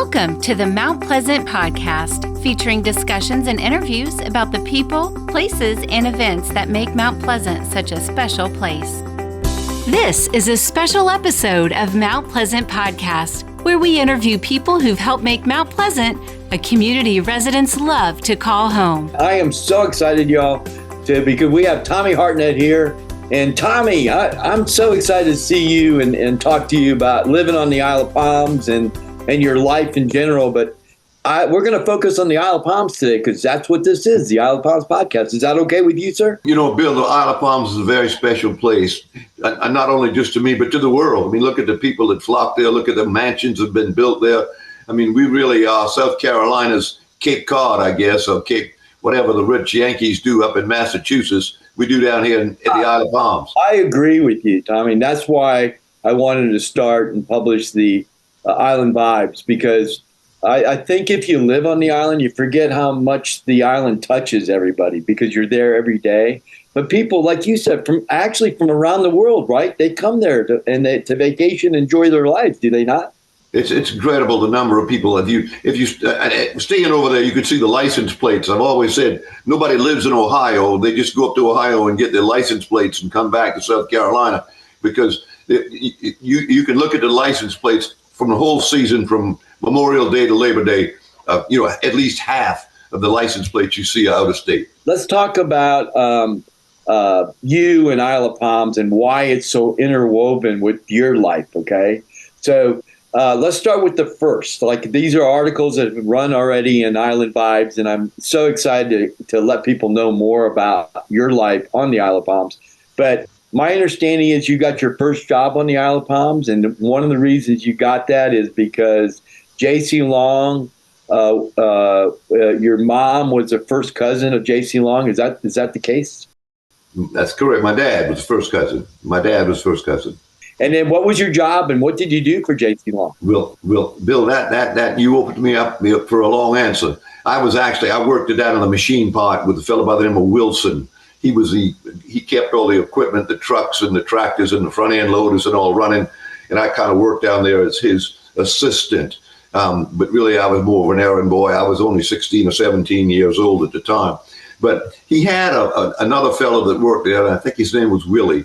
Welcome to the Mount Pleasant podcast, featuring discussions and interviews about the people, places, and events that make Mount Pleasant such a special place. This is a special episode of Mount Pleasant Podcast, where we interview people who've helped make Mount Pleasant a community residents love to call home. I am so excited, y'all, because we have Tommy Hartnett here. And Tommy, I'm so excited to see you and talk to you about living on the Isle of Palms and your life in general. But we're going to focus on the Isle of Palms today because that's what this is, the Isle of Palms podcast. Is that okay with you, sir? You know, Bill, the Isle of Palms is a very special place, not only just to me, but to the world. I mean, look at the people that flock there. Look at the mansions that have been built there. I mean, we really are South Carolina's Cape Cod, I guess, or Cape, whatever the rich Yankees do up in Massachusetts, we do down here at the Isle of Palms. I agree with you, Tommy. That's why I wanted to start and publish the Island Vibes, because I think if you live on the island, you forget how much the island touches everybody because you're there every day. But people, like you said, from around the world, right? They come there to vacation, enjoy their lives, do they not? It's incredible the number of people. If you staying over there, you could see the license plates. I've always said nobody lives in Ohio. They just go up to Ohio and get their license plates and come back to South Carolina, because you can look at the license plates from the whole season, from Memorial Day to Labor Day. At least half of the license plates you see are out of state. Let's talk about you and Isle of Palms and why it's so interwoven with your life. Okay, so. Let's start with the first. Like, these are articles that have run already in Island Vibes, and I'm so excited to let people know more about your life on the Isle of Palms. But my understanding is you got your first job on the Isle of Palms, and one of the reasons you got that is because J.C. Long, your mom was a first cousin of J.C. Long. Is that the case? That's correct. My dad was first cousin. And then what was your job and what did you do for J.C. Long? Bill, that you opened me up for a long answer. I worked down in the machine part with a fellow by the name of Wilson. He kept all the equipment, the trucks and the tractors and the front end loaders and all running. And I kind of worked down there as his assistant. But really, I was more of an errand boy. I was only 16 or 17 years old at the time. But he had another fellow that worked there, and I think his name was Willie.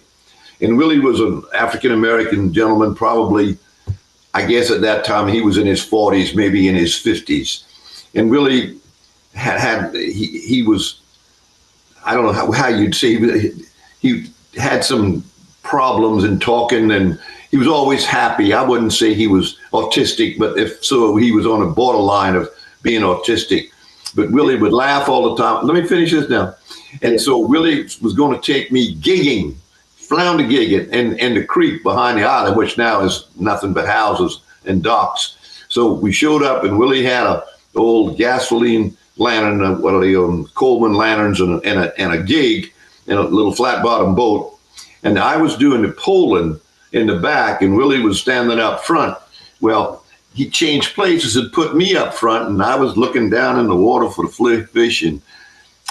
And Willie was an African-American gentleman, probably, I guess at that time he was in his 40s, maybe in his 50s. And Willie he was, I don't know how you'd say, he had some problems in talking, and he was always happy. I wouldn't say he was autistic, but if so, he was on a borderline of being autistic. But Willie would laugh all the time. Let me finish this now. And so Willie was going to take me gigging, flounder gigging in the creek behind the island, which now is nothing but houses and docks. So we showed up, and Willie had a old gasoline lantern, Coleman lanterns, and a gig, and a little flat bottom boat. And I was doing the poling in the back, and Willie was standing up front. Well, he changed places and put me up front, and I was looking down in the water for the fish, and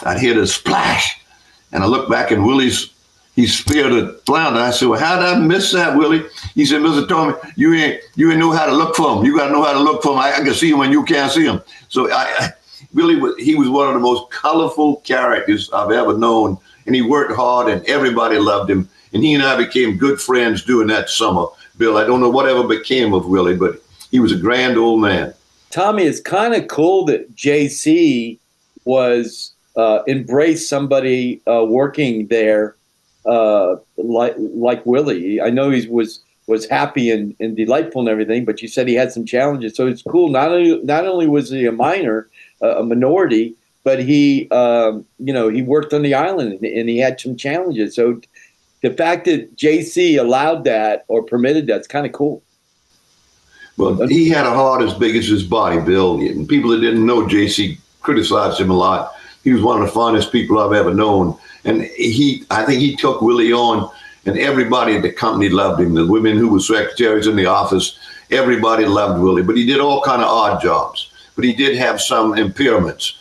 I'd hear the splash, and I looked back, and he speared a flounder. I said, "Well, how did I miss that, Willie?" He said, "Mr. Tommy, you ain't know how to look for him. You got to know how to look for him. I can see him when you can't see him." So he was one of the most colorful characters I've ever known, and he worked hard, and everybody loved him. And he and I became good friends during that summer. Bill, I don't know whatever became of Willie, but he was a grand old man. Tommy, it's kind of cool that JC was embraced somebody working there. Like Willie. I know he was happy and delightful and everything, but you said he had some challenges. So it's cool. Not only was he a minority, but he worked on the island and he had some challenges. So the fact that JC allowed that or permitted that's kind of cool. Well, he had a heart as big as his body, Bill. And people that didn't know JC criticized him a lot. He was one of the finest people I've ever known. And I think he took Willie on, and everybody at the company loved him. The women who were secretaries in the office, everybody loved Willie. But he did all kind of odd jobs. But he did have some impairments,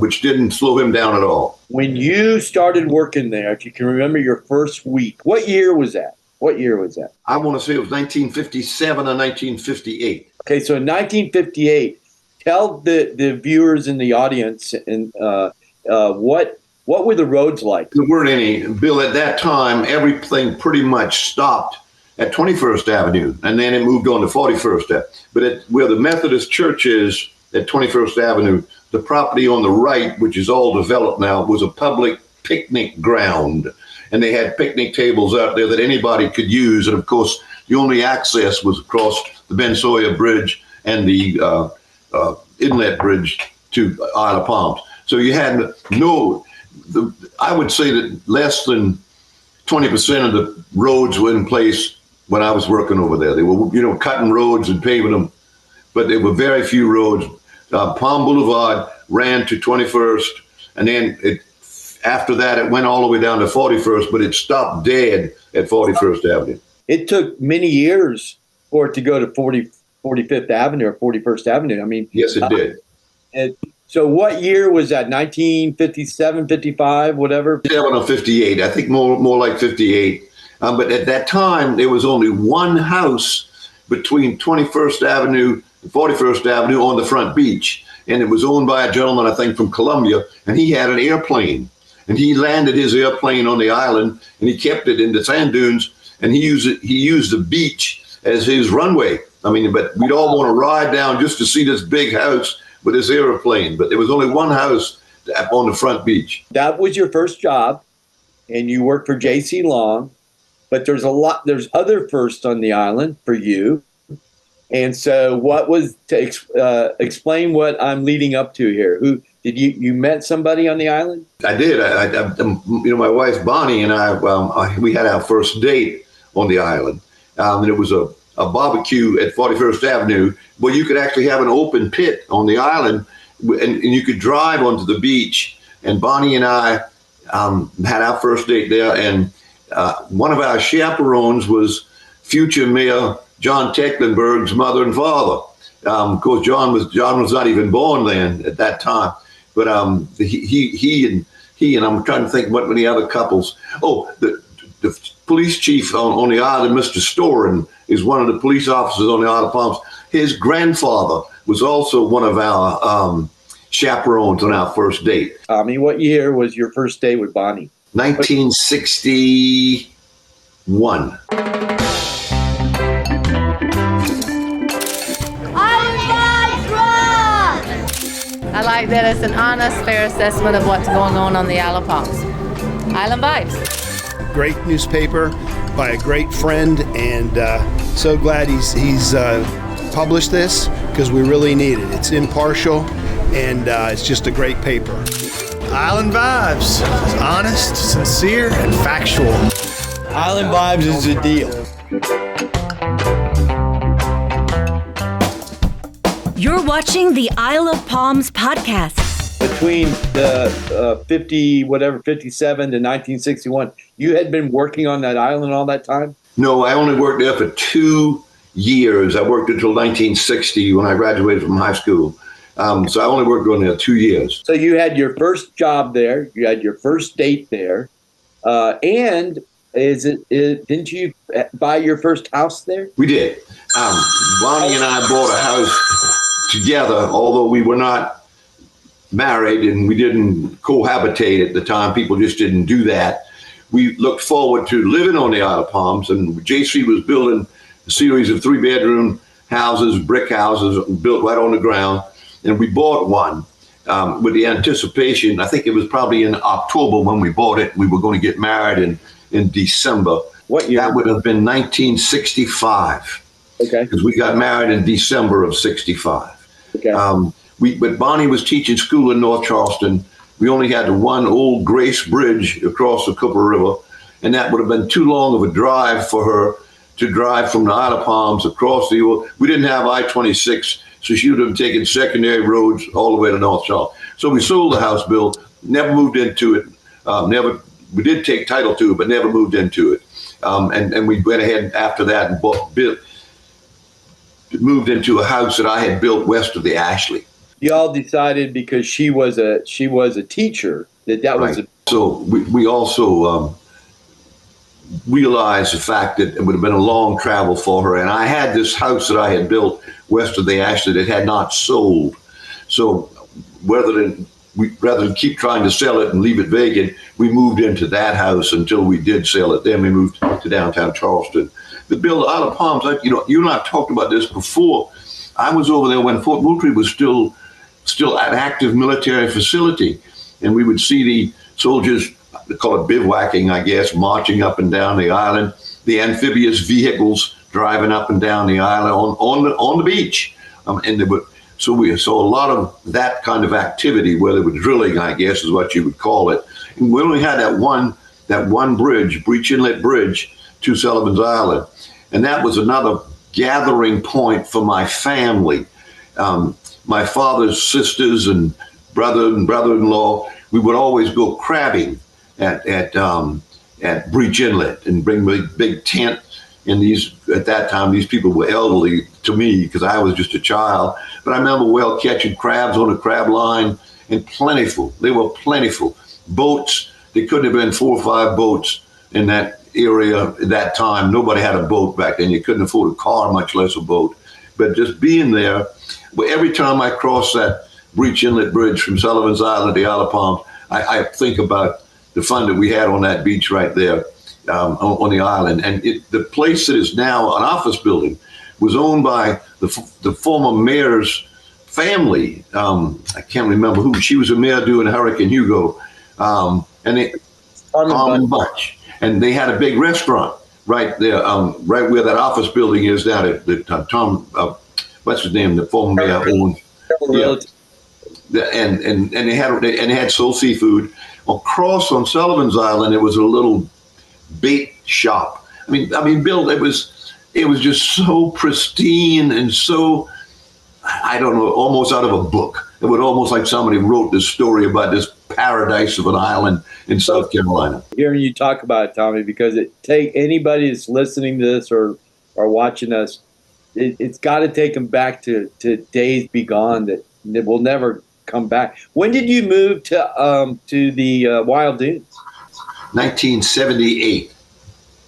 which didn't slow him down at all. When you started working there, if you can remember your first week, what year was that? What year was that? I want to say it was 1957 or 1958. Okay, so in 1958, tell the viewers in the audience and what were the roads like? There weren't any, Bill, at that time, everything pretty much stopped at 21st Avenue, and then it moved on to 41st Avenue. But where the Methodist Church is at 21st Avenue, the property on the right, which is all developed now, was a public picnic ground. And they had picnic tables out there that anybody could use. And of course, the only access was across the Ben Sawyer Bridge and the inlet bridge to Isle of Palms. So you had I would say that less than 20% of the roads were in place when I was working over there. They were, cutting roads and paving them, but there were very few roads. Palm Boulevard ran to 21st, and then after that, it went all the way down to 41st, but it stopped dead at 41st Avenue. It took many years for it to go to 45th Avenue or 41st Avenue. I mean, yes, it did. So what year was that? 1957, 55, whatever? 7 or 58. I think more like 58. But at that time, there was only one house between 21st Avenue and 41st Avenue on the front beach. And it was owned by a gentleman, I think, from Columbia. And he had an airplane. And he landed his airplane on the island, and he kept it in the sand dunes. And he used the beach as his runway. I mean, but we'd all want to ride down just to see this big house with his airplane. But there was only one house on the front beach. That was your first job, and you worked for J.C. Long. But there's other firsts on the island for you. And so what was to explain what I'm leading up to here? Who did you met somebody on the island? I did. My wife Bonnie and I, we had our first date on the island. And it was a barbecue at 41st Avenue where you could actually have an open pit on the island, and you could drive onto the beach. And Bonnie and I had our first date there, and one of our chaperones was future Mayor John Tecklenburg's mother and father. Of course, John was not even born then at that time, but he and I'm trying to think what many other couples. Oh, the police chief on the island, Mr. Storen, is one of the police officers on the Isle of Palms. His grandfather was also one of our chaperones on our first date. Tommy, what year was your first date with Bonnie? 1961. I like that it's an honest, fair assessment of what's going on the Isle of Palms. Island Vibes. Great newspaper by a great friend, and so glad he's published this because we really need it. It's impartial, and it's just a great paper. Island Vibes. It's honest, sincere, and factual. Island Vibes is the deal. You're watching the Isle of Palms podcast. Between the 57 to 1961, you had been working on that island all that time? No, I only worked there for 2 years. I worked until 1960 when I graduated from high school. So I only worked on there 2 years. So you had your first job there. You had your first date there. And didn't you buy your first house there? We did. Bonnie and I bought a house together, although we were not married and we didn't cohabitate at the time. People just didn't do that. We looked forward to living on the Isle of Palms, and JC was building a series of 3-bedroom houses, brick houses built right on the ground. And we bought one with the anticipation. I think it was probably in October when we bought it. We were going to get married in December. What year? That would have been 1965. Okay. Because we got married in December of 65. Okay. But Bonnie was teaching school in North Charleston. We only had the one old Grace Bridge across the Cooper River, and that would have been too long of a drive for her to drive from the Isle of Palms across the. We didn't have I-26, so she would have taken secondary roads all the way to North Charleston. So we sold the house, Bill. Never moved into it. We did take title to it, but never moved into it. And we went ahead after that and moved into a house that I had built west of the Ashley. Y'all decided because she was a teacher that Right. was. So we also realized the fact that it would have been a long travel for her. And I had this house that I had built west of the Ashley that had not sold. So rather than keep trying to sell it and leave it vacant, we moved into that house until we did sell it. Then we moved to downtown Charleston. But Bill, the Isle of Palms, you and I have talked about this before. I was over there when Fort Moultrie was still an active military facility. And we would see the soldiers, they call it bivouacking, I guess, marching up and down the island, the amphibious vehicles driving up and down the island on the beach. So we saw a lot of that kind of activity where they were drilling, I guess is what you would call it. And we only had that one bridge, Breach Inlet Bridge, to Sullivan's Island. And that was another gathering point for my family. My father's sisters and brother-in-law, we would always go crabbing at Breach Inlet and bring a big tent. And at that time, these people were elderly to me because I was just a child. But I remember catching crabs on the crab line, and plentiful. They were plentiful. Boats, there couldn't have been 4 or 5 boats in that area at that time. Nobody had a boat back then. You couldn't afford a car, much less a boat. But just being there, every time I cross that Breach Inlet Bridge from Sullivan's Island to the Isle of Palms, I think about the fun that we had on that beach right there on the island. And the place that is now an office building was owned by the former mayor's family. I can't remember who. She was a mayor during Hurricane Hugo. And Bunch. And they had a big restaurant right there, right where that office building is now. Tom, what's his name? The former mayor owned. Yeah. And they had soul seafood. Across on Sullivan's Island, there was a little bait shop. I mean, Bill, it was just so pristine and so, I don't know, almost out of a book. It was almost like somebody wrote this story about this paradise of an island in South Carolina. Hearing you talk about it, Tommy, because anybody that's listening to this or watching us, it's got to take them back to days begone that will never come back. When did you move to the Wild Dunes? 1978.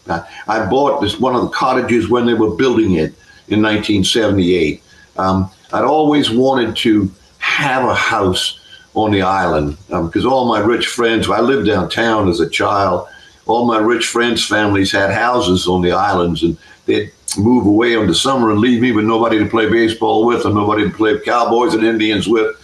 I bought one of the cottages when they were building it in 1978. I'd always wanted to have a house on the island because all my rich friends, I lived downtown as a child, all my rich friends' families had houses on the islands, and they'd move away in the summer and leave me with nobody to play baseball with and nobody to play Cowboys and Indians with.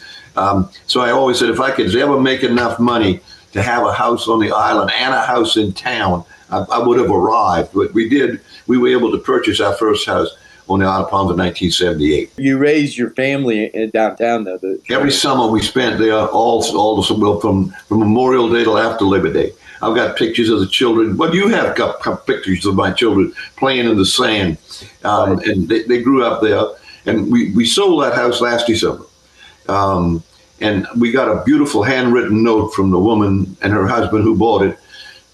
So I always said, if I could ever make enough money to have a house on the island and a house in town, I would have arrived. But we did. We were able to purchase our first house on the Isle of Palms in 1978. You raised your family in downtown, though. Every summer we spent there, all from Memorial Day till after Labor Day. I've got pictures of the children. Well, you have got pictures of my children playing in the sand, and they grew up there. And we sold that house last December. And we got a beautiful handwritten note from the woman and her husband who bought it,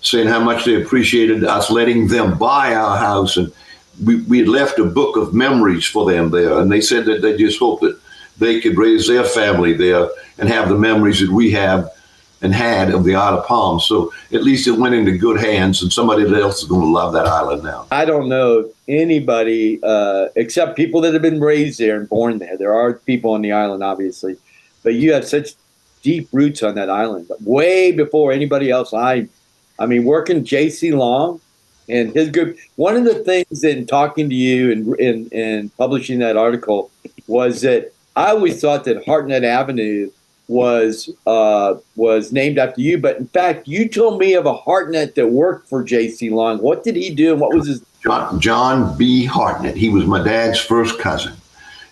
saying how much they appreciated us letting them buy our house. And we had left a book of memories for them there. And they said that they just hoped that they could raise their family there and have the memories that we have and had of the Isle of Palms. So at least it went into good hands, and somebody else is going to love that island now. I don't know anybody except people that have been raised there and born there. There are people on the island, obviously, but you have such deep roots on that island. But way before anybody else, I mean, working J.C. Long and his group. One of the things in talking to you and publishing that article was that I always thought that Hartnett Avenue was named after you, but in fact, you told me of a Hartnett that worked for J.C. Long. What did he do, and what was his? John B. Hartnett. He was my dad's first cousin,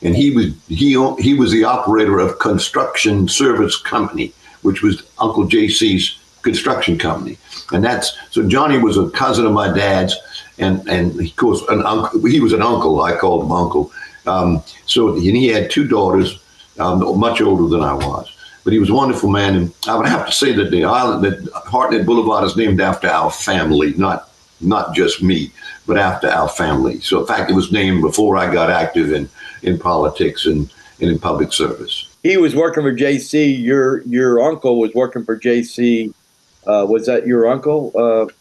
and he was the operator of Construction Service Company, which was Uncle J.C.'s construction company, and so Johnny was a cousin of my dad's, and of course an uncle. He was an uncle. I called him uncle. So he had 2 daughters, much older than I was. But he was a wonderful man, and I would have to say that the island, that Hartnett Boulevard, is named after our family, not just me, but after our family. So in fact, it was named before I got active in politics and in public service. He was working for J.C. Your uncle was working for J.C. Was that your uncle?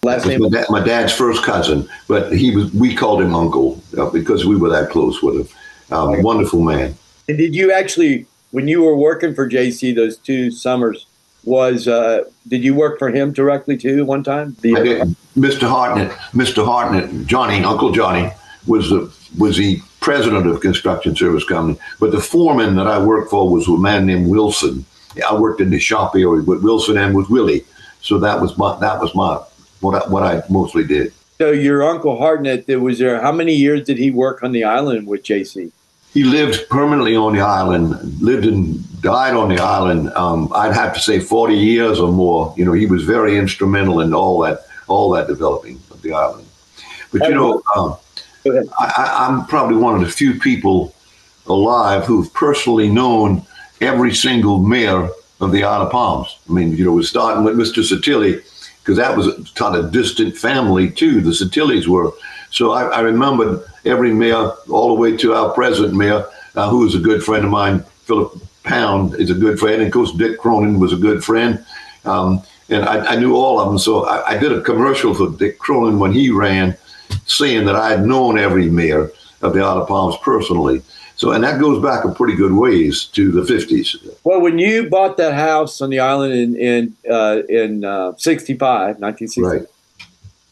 Last name? My dad's first cousin, but we called him Uncle because we were that close with him. Wonderful man. And did you actually, when you were working for JC those 2 summers, did you work for him directly too one time? I did. Mr. Hartnett, Johnny, Uncle Johnny, was the president of construction service company, but the foreman that I worked for was a man named Wilson. I worked in the shop area with Wilson and with Willie, so that was what I mostly did. So your Uncle Hartnett, how many years did he work on the island with JC? He lived permanently on the island, died on the island. I'd have to say 40 years or more. You know, he was very instrumental in all that developing of the island. But I'm probably one of the few people alive who've personally known every single mayor of the Isle of Palms. I mean, we're starting with Mr. Satilli, because that was a kind of distant family too. The Satillis were. So I remembered every mayor all the way to our present mayor, who is a good friend of mine. Philip Pound is a good friend. And of course, Dick Cronin was a good friend. And I knew all of them. So I did a commercial for Dick Cronin when he ran, saying that I had known every mayor of the Isle of Palms personally. So, and that goes back a pretty good ways to the 50s. Well, when you bought that house on the island in 1965, right.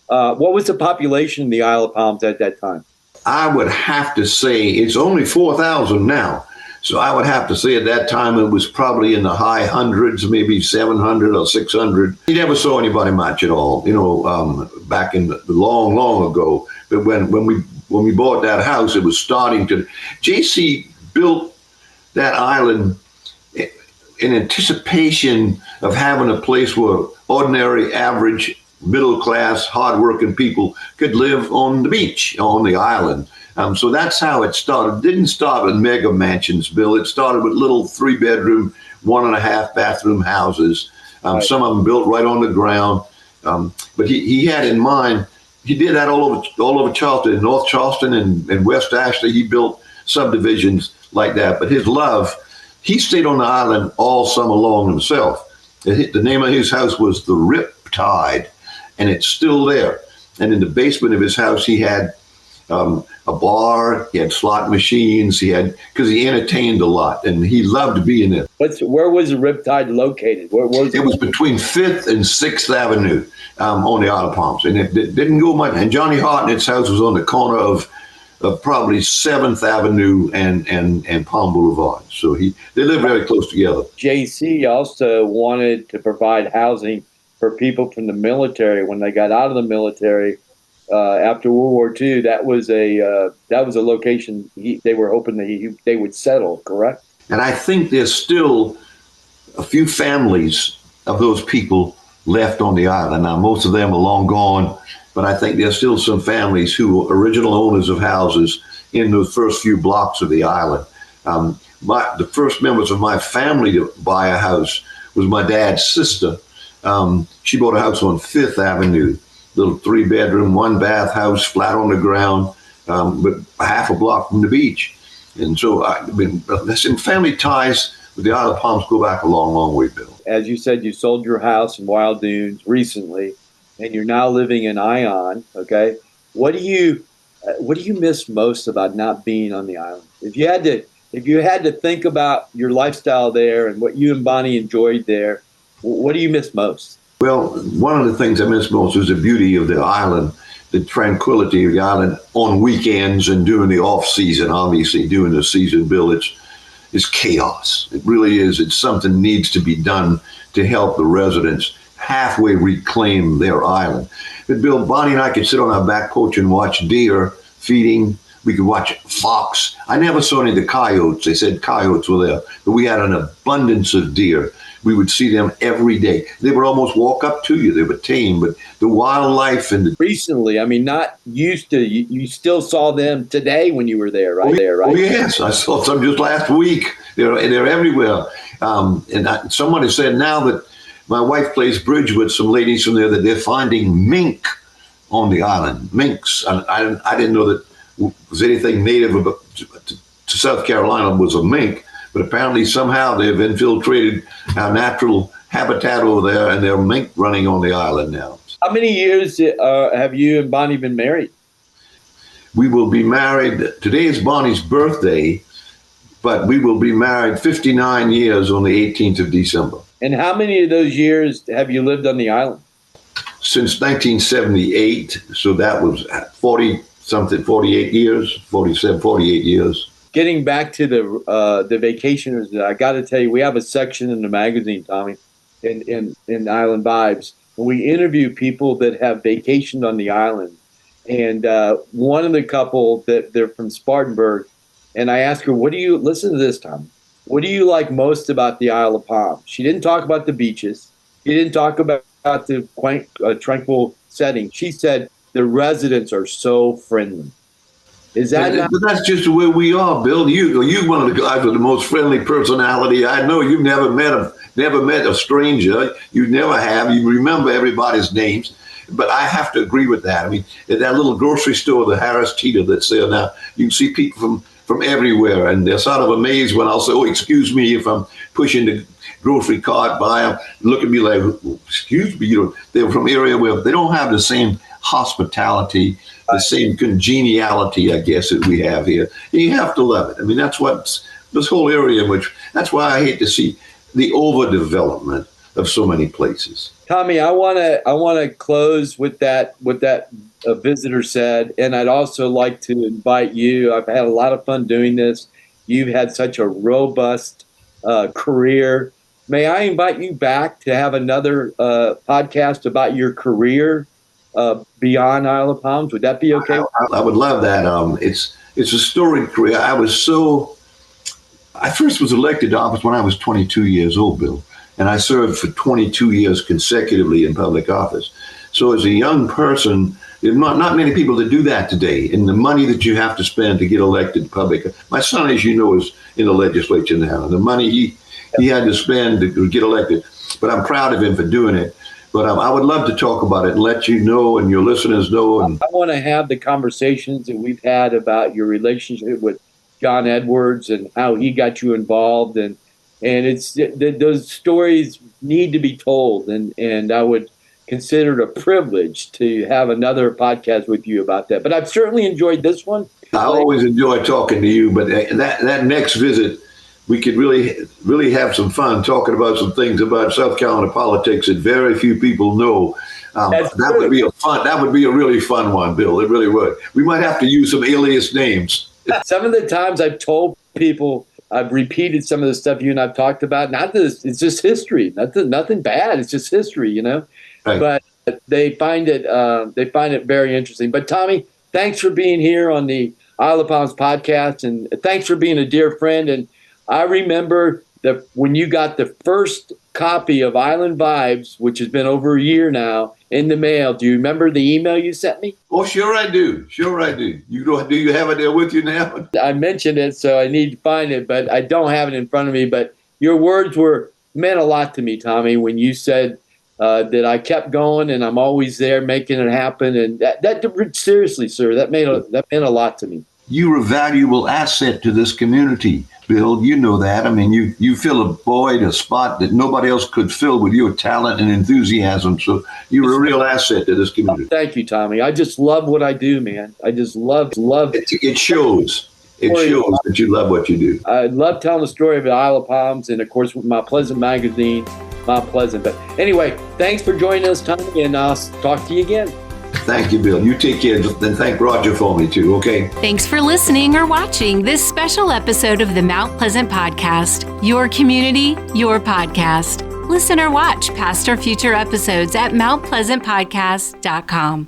What was the population in the Isle of Palms at that time? I would have to say it's only 4,000 now. So I would have to say at that time it was probably in the high hundreds, maybe 700 or 600. You never saw anybody much at all, back in the long, long ago. But when we bought that house, it was starting to. JC built that island in anticipation of having a place where ordinary, average, middle-class, hard-working people could live on the beach, on the island. So that's how it started. It didn't start with mega mansions, Bill. It started with little 3-bedroom, 1.5-bathroom houses. Right. Some of them built right on the ground. But he had in mind, he did that all over Charleston, in North Charleston and West Ashley. He built subdivisions like that. But his love, he stayed on the island all summer long himself. The name of his house was the Riptide, and it's still there. And in the basement of his house, he had a bar, he had slot machines, because he entertained a lot, and he loved being there. Where was the Riptide located? It was between 5th and 6th Avenue on the Isle of Palms, and it didn't go much. And Johnny Hartnett's house was on the corner of probably 7th Avenue and Palm Boulevard. So they lived very close together. JC also wanted to provide housing for people from the military when they got out of the military. After World War II, that was a location they were hoping that they would settle, correct? And I think there's still a few families of those people left on the island. Now, most of them are long gone, but I think there's still some families who were original owners of houses in those first few blocks of the island. The first members of my family to buy a house was my dad's sister. She bought a house on 5th Avenue. Little 3-bedroom, 1-bath house, flat on the ground, but half a block from the beach. And so, family ties with the Isle of Palms go back a long, long way, Bill. As you said, you sold your house in Wild Dunes recently, and you're now living in Ion. Okay, what do you miss most about not being on the island? If you had to think about your lifestyle there and what you and Bonnie enjoyed there, what do you miss most? Well, one of the things I miss most is the beauty of the island, the tranquility of the island on weekends and during the off season. Obviously, during the season, Bill, it's chaos. It really is. It's something needs to be done to help the residents halfway reclaim their island. But Bill, Bonnie and I could sit on our back porch and watch deer feeding. We could watch fox. I never saw any of the coyotes. They said coyotes were there, but we had an abundance of deer. We would see them every day. They would almost walk up to you. They were tame, but the wildlife and recently, not used to. You still saw them today when you were there, right? Oh yes, I saw some just last week. They're everywhere. Somebody said now that my wife plays bridge with some ladies from there that they're finding mink on the island. Minks. I didn't know that was anything native to South Carolina was a mink. But apparently somehow they've infiltrated our natural habitat over there, and there are mink running on the island now. How many years have you and Bonnie been married? We will be married. Today is Bonnie's birthday, but we will be married 59 years on the 18th of December. And how many of those years have you lived on the island? Since 1978, so that was 48 years, 47, 48 years. Getting back to the vacationers, I got to tell you, we have a section in the magazine, Tommy, in Island Vibes. We interview people that have vacationed on the island. And one of the couple, that they're from Spartanburg, and I asked her, listen to this, Tommy, what do you like most about the Isle of Palms? She didn't talk about the beaches. She didn't talk about the quaint, tranquil setting. She said the residents are so friendly. Is that not? But that's just the way we are, Bill. You're one of the guys with the most friendly personality I know. You've never met a stranger. You never have. You remember everybody's names. But I have to agree with that. I mean, at that little grocery store, the Harris Teeter that's there now, you can see people from everywhere, and they're sort of amazed when I'll say, "Oh, excuse me," if I'm pushing the grocery cart by them, look at me like, "Excuse me." They're from area where they don't have the same hospitality, the same congeniality, I guess, that we have here. And you have to love it. I mean, that's what this whole area, that's why I hate to see the overdevelopment of so many places. Tommy, I want to close with that visitor said, and I'd also like to invite you. I've had a lot of fun doing this. You've had such a robust career. May I invite you back to have another podcast about your career beyond Isle of Palms? Would that be okay? I would love that. It's a storied career. I first was elected to office when I was 22 years old, Bill. And I served for 22 years consecutively in public office. So as a young person, there are not many people that do that today. And the money that you have to spend to get elected to public. My son, as you know, is in the legislature now. And the money he had to spend to get elected. But I'm proud of him for doing it. But I would love to talk about it and let you know and your listeners know. And I want to have the conversations that we've had about your relationship with John Edwards and how he got you involved. And those stories need to be told, and I would consider it a privilege to have another podcast with you about that. But I've certainly enjoyed this one. I always enjoy talking to you, but that next visit, we could really have some fun talking about some things about South Carolina politics that very few people know. That would be a really fun one, Bill. It really would. We might have to use some alias names. Some of the times I've told people, I've repeated some of the stuff you and I've talked about. It's just history. Nothing bad. It's just history, you know. Right. But they find it very interesting. But Tommy, thanks for being here on the Isle of Palms podcast, and thanks for being a dear friend. And I remember when you got the first copy of Island Vibes, which has been over a year now, in the mail. Do you remember the email you sent me? Oh, sure I do. Do you have it there with you now? I mentioned it, so I need to find it, but I don't have it in front of me. But your words meant a lot to me, Tommy, when you said that I kept going and I'm always there making it happen. And that seriously, sir, that meant a lot to me. You're a valuable asset to this community, Bill. You know that. I mean, you fill a void, a spot that nobody else could fill with your talent and enthusiasm. So you're a real asset to this community. Thank you, Tommy. I just love what I do, man. I just love it. It shows. It shows that you love what you do. I love telling the story of the Isle of Palms, and of course with my Pleasant magazine, Mount Pleasant. But anyway, thanks for joining us, Tommy, and I'll talk to you again. Thank you, Bill. You take care, and thank Roger for me, too, okay? Thanks for listening or watching this special episode of the Mount Pleasant Podcast. Your community, your podcast. Listen or watch past or future episodes at mountpleasantpodcast.com.